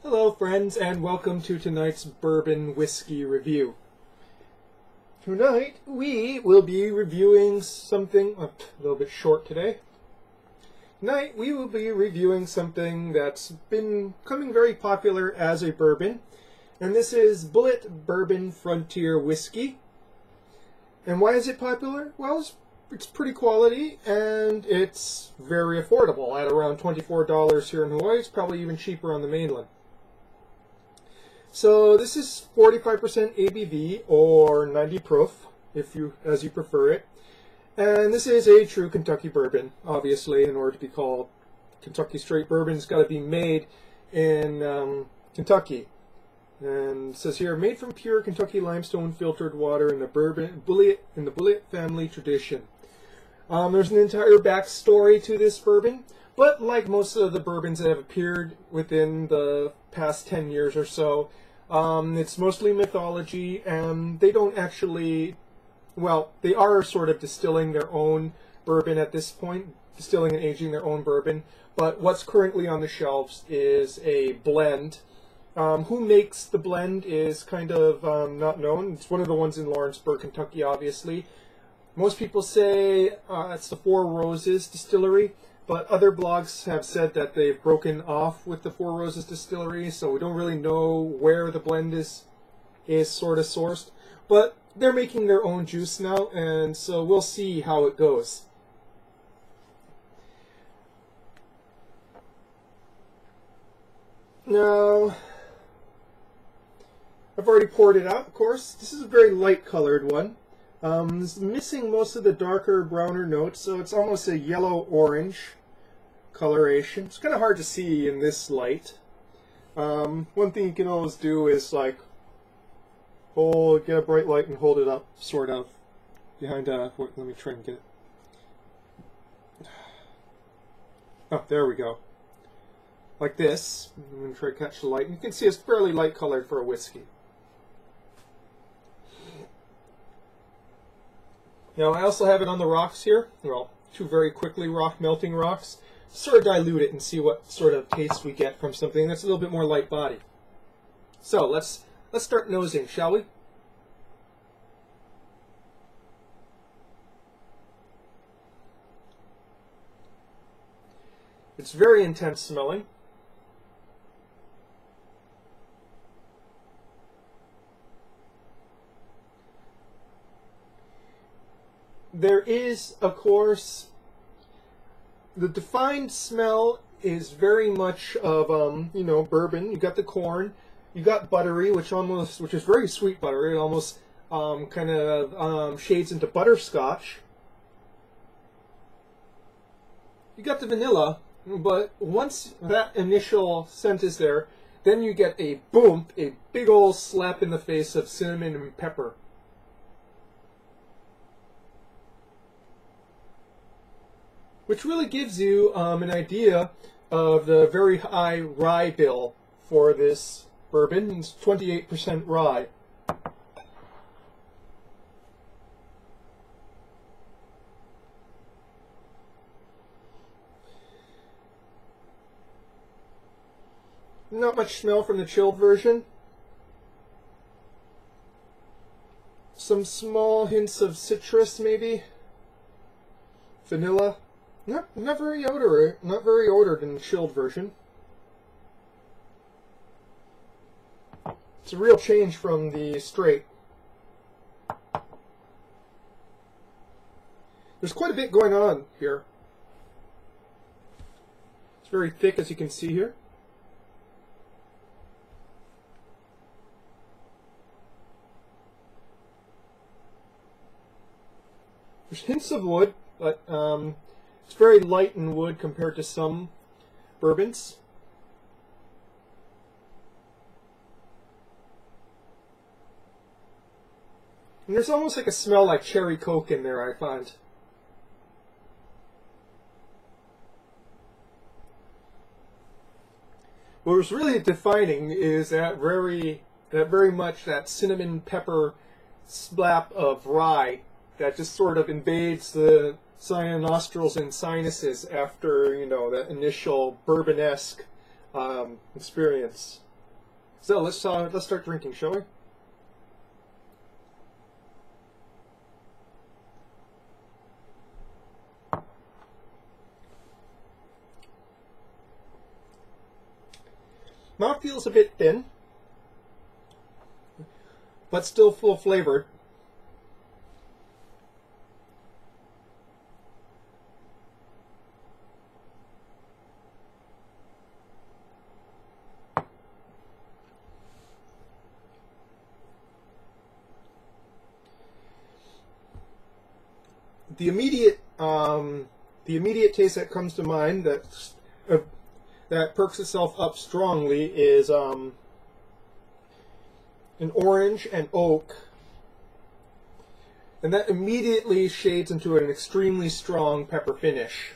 Hello friends, and welcome to tonight's bourbon whiskey review. Tonight we will be reviewing something a little bit short today. Tonight we will be reviewing something that's been becoming very popular as a bourbon, and this is Bulleit Bourbon Frontier Whiskey. And why is it popular? Well, it's pretty quality, and it's very affordable at around $24 here in Hawaii. It's probably even cheaper on the mainland. So this is 45% ABV or 90 proof, as you prefer it. And this is a true Kentucky bourbon. Obviously, in order to be called Kentucky straight bourbon, it's got to be made in Kentucky. And it says here, made from pure Kentucky limestone filtered water in the Bulleit family tradition. There's an entire backstory to this bourbon, but like most of the bourbons that have appeared within the past 10 years or so, it's mostly mythology, and they don't actually, well, they are sort of distilling their own bourbon at this point, distilling and aging their own bourbon, but what's currently on the shelves is a blend. Who makes the blend is kind of not known. It's one of the ones in Lawrenceburg, Kentucky, obviously. Most people say it's the Four Roses Distillery, but other blogs have said that they've broken off with the Four Roses Distillery, so we don't really know where the blend is sort of sourced. But they're making their own juice now, and so we'll see how it goes. Now, I've already poured it out, of course. This is a very light colored one. It's missing most of the darker, browner notes, so it's almost a yellow-orange coloration. It's kind of hard to see in this light. One thing you can always do is like get a bright light and hold it up, sort of, behind let me try and get it. Oh, there we go. Like this. I'm going to try to catch the light. And you can see it's fairly light colored for a whiskey. Now, I also have it on the rocks here. Well, two very quickly melting rocks. Sort of dilute it and see what sort of taste we get from something that's a little bit more light body. So let's start nosing, shall we? It's very intense smelling. There is, of course, the defined smell is very much of, bourbon. You got the corn, you got buttery, which is very sweet buttery. It almost kind of shades into butterscotch. You got the vanilla, but once that initial scent is there, then you get a boom, a big old slap in the face of cinnamon and pepper. Which really gives you an idea of the very high rye bill for this bourbon. It's 28% rye. Not much smell from the chilled version. Some small hints of citrus, maybe. Vanilla. Not very odored in the chilled version. It's a real change from the straight. There's quite a bit going on here. It's very thick, as you can see here. There's hints of wood, but it's very light in wood compared to some bourbons. And there's almost like a smell like cherry Coke in there, I find. What was really defining is that very much that cinnamon pepper slap of rye that just sort of invades the nostrils and sinuses after, that initial bourbon-esque experience. So let's start drinking, shall we? Mouth feels a bit thin, but still full flavored. The immediate taste that comes to mind that perks itself up strongly is an orange and oak, and that immediately shades into an extremely strong pepper finish.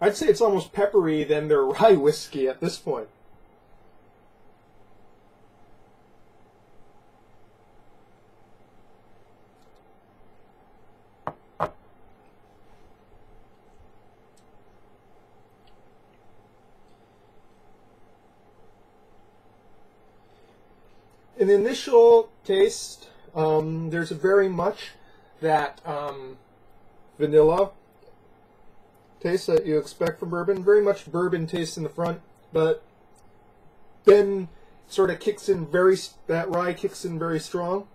I'd say it's almost peppery than their rye whiskey at this point. In the initial taste, there's very much that vanilla taste that you expect from bourbon. Very much bourbon taste in the front, but then sort of kicks in that rye kicks in very strong.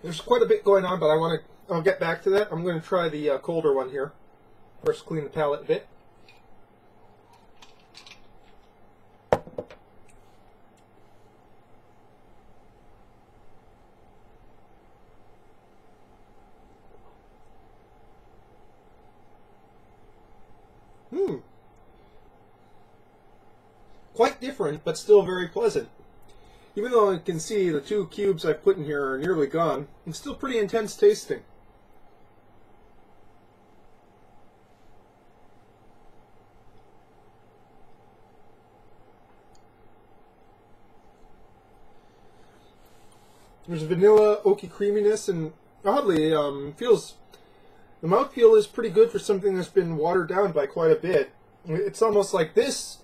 There's quite a bit going on, but I'll get back to that. I'm going to try the colder one here. First, clean the palate a bit. Quite different, but still very pleasant. Even though I can see the 2 cubes I put in here are nearly gone, it's still pretty intense tasting. There's vanilla, oaky creaminess, and oddly, the mouthfeel is pretty good for something that's been watered down by quite a bit. It's almost like this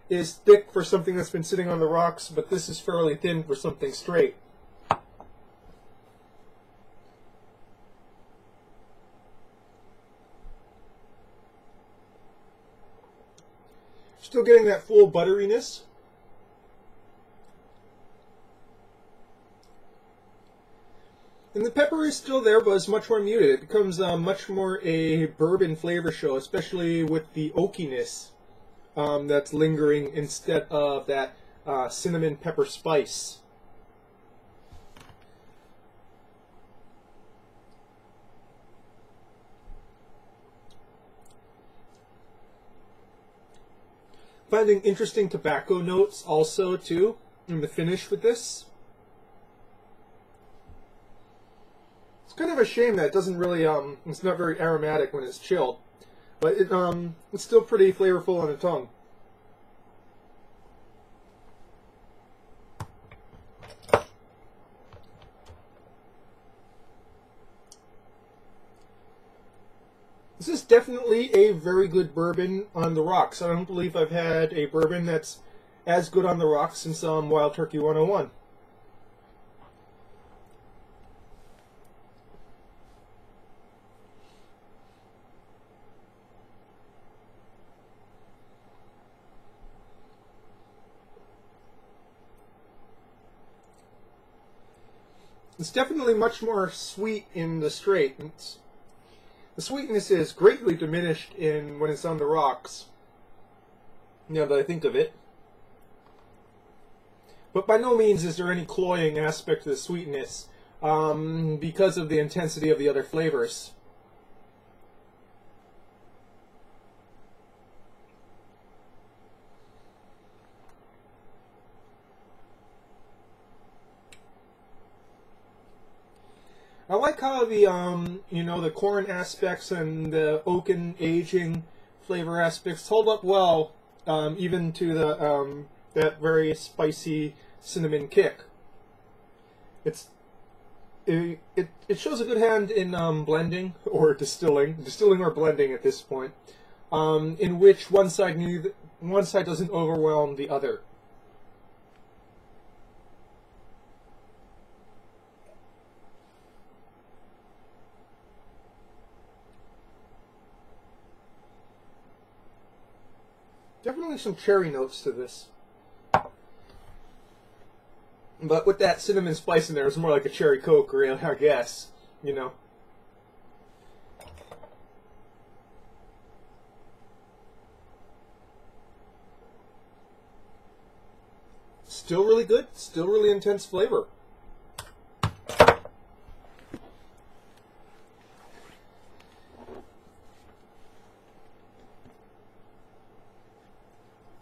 is thick for something that's been sitting on the rocks, but this is fairly thin for something straight. Still getting that full butteriness. And the pepper is still there, but it's much more muted. It becomes much more a bourbon flavor show, especially with the oakiness that's lingering instead of that cinnamon pepper spice. Finding interesting tobacco notes also too in the finish with this. It's kind of a shame that it doesn't really it's not very aromatic when it's chilled, but it's still pretty flavorful on the tongue. This is definitely a very good bourbon on the rocks. I don't believe I've had a bourbon that's as good on the rocks since Wild Turkey 101. It's definitely much more sweet in the straight. The sweetness is greatly diminished when it's on the rocks, now that I think of it. But by no means is there any cloying aspect to the sweetness because of the intensity of the other flavors. I like how the the corn aspects and the oaken aging flavor aspects hold up well, even to the that very spicy cinnamon kick. It shows a good hand in blending or distilling or blending at this point, in which one side doesn't overwhelm the other. Definitely some cherry notes to this. But with that cinnamon spice in there, it's more like a cherry Coke, really, I guess. You know. Still really good. Still really intense flavor.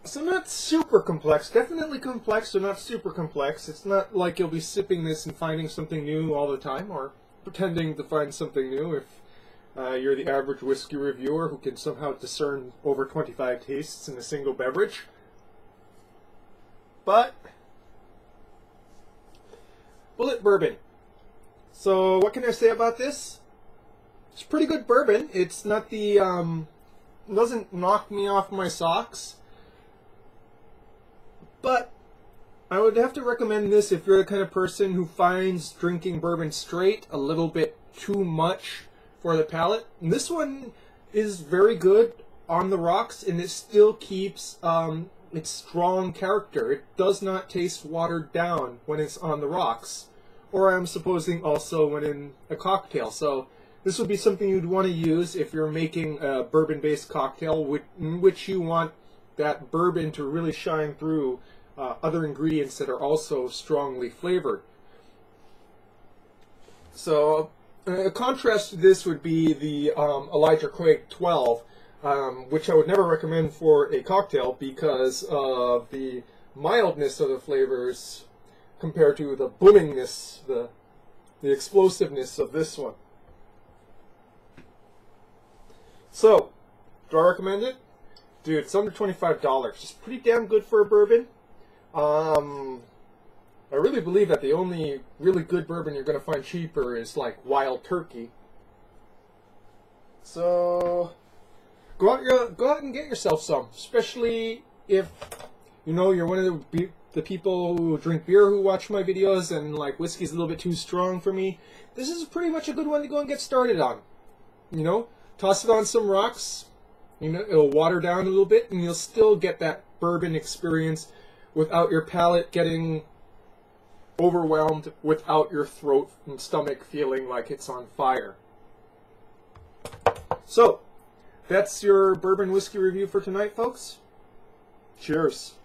So not super complex, definitely complex, but not super complex. It's not like you'll be sipping this and finding something new all the time, or pretending to find something new if you're the average whiskey reviewer who can somehow discern over 25 tastes in a single beverage. But, Bulleit Bourbon. So what can I say about this? It's pretty good bourbon. It's not the, doesn't knock me off my socks. But I would have to recommend this if you're the kind of person who finds drinking bourbon straight a little bit too much for the palate. And this one is very good on the rocks, and it still keeps its strong character. It does not taste watered down when it's on the rocks, or I'm supposing also when in a cocktail. So this would be something you'd want to use if you're making a bourbon-based cocktail in which you want that bourbon to really shine through other ingredients that are also strongly flavored. So a contrast to this would be the Elijah Craig 12, which I would never recommend for a cocktail because of the mildness of the flavors compared to the boomingness, the explosiveness of this one. So, do I recommend it? Dude, it's under $25. It's pretty damn good for a bourbon. I really believe that the only really good bourbon you're going to find cheaper is like Wild Turkey. So, go out and get yourself some. Especially if, you know, you're one of the people who drink beer who watch my videos and like whiskey's a little bit too strong for me. This is pretty much a good one to go and get started on. You know, toss it on some rocks. You know, it'll water down a little bit, and you'll still get that bourbon experience without your palate getting overwhelmed, without your throat and stomach feeling like it's on fire. So, that's your bourbon whiskey review for tonight, folks. Cheers.